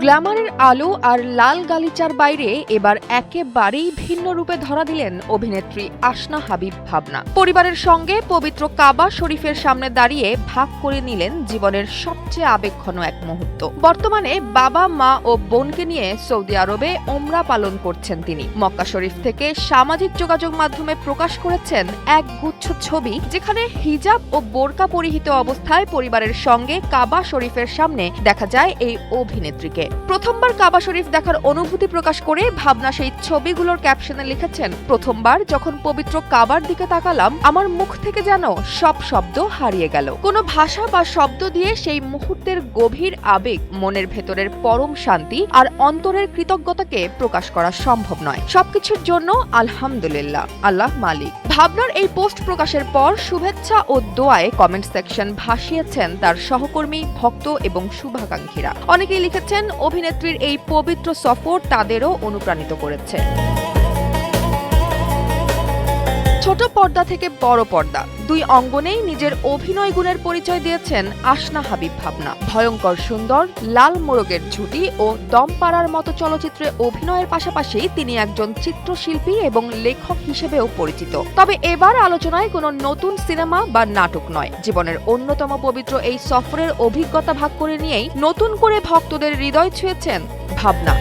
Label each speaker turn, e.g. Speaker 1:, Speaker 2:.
Speaker 1: গ্ল্যামারের আলো আর লাল গালিচার বাইরে এবার একেবারেই ভিন্ন রূপে ধরা দিলেন অভিনেত্রী আসনা হাবিব ভাবনা। পরিবারের সঙ্গে পবিত্র কাবা শরীফের সামনে দাঁড়িয়ে ভাগ করে নিলেন জীবনের সবচেয়ে আবেগঘন এক মুহূর্ত। বর্তমানে বাবা, মা ও বোনকে নিয়ে সৌদি আরবে ওমরা পালন করছেন তিনি। মক্কা শরীফ থেকে সামাজিক যোগাযোগ মাধ্যমে প্রকাশ করেছেন এক গুচ্ছ ছবি, যেখানে হিজাব ও বোরকা পরিহিত অবস্থায় পরিবারের সঙ্গে কাবা শরীফের সামনে দেখা যায় এই অভিনেত্রীকে। প্রথমবার কাবা শরীফ দেখার অনুভূতি প্রকাশ করে ভাবনা সেই ছবিগুলোর ক্যাপশনে লিখেছেন, প্রথমবার যখন পবিত্র কাবার দিকে তাকালাম, আমার মুখ থেকে যেন সব শব্দ হারিয়ে গেল। কোনো ভাষা বা শব্দ দিয়ে সেই মুহূর্তের গভীর আবেগ, মনের ভেতরের পরম শান্তি আর অন্তরের কৃতজ্ঞতাকে প্রকাশ করা সম্ভব নয়। সবকিছুর জন্য আলহামদুলিল্লাহ, আল্লাহ মালিক। ভাবনার এই পোস্ট প্রকাশের পর শুভেচ্ছা ও দোয়ায় কমেন্ট সেকশন ভাসিয়েছেন তার সহকর্মী, ভক্ত এবং শুভাকাঙ্ক্ষীরা। অনেকেই লিখেছেন, অভিনেত্রীর এই পবিত্র সফর তাদেরও অনুপ্রাণিত করেছে। ছোট পর্দা থেকে বড় পর্দা, দুই অঙ্গনেই নিজের অভিনয় গুণের পরিচয় দিয়েছেন আসনা হাবিব ভাবনা। ভয়ঙ্কর সুন্দর, লাল মোরগের ঝুঁটি ও দম পাড়ার মতো চলচ্চিত্রে অভিনয়ের পাশাপাশি তিনি একজন চিত্রশিল্পী এবং লেখক হিসেবেও পরিচিত। তবে এবার আলোচনায় কোনো নতুন সিনেমা বা নাটক নয়, জীবনের অন্যতম পবিত্র এই সফরের অভিজ্ঞতা ভাগ করে নিয়েই নতুন করে ভক্তদের হৃদয় ছুঁয়েছেন ভাবনা।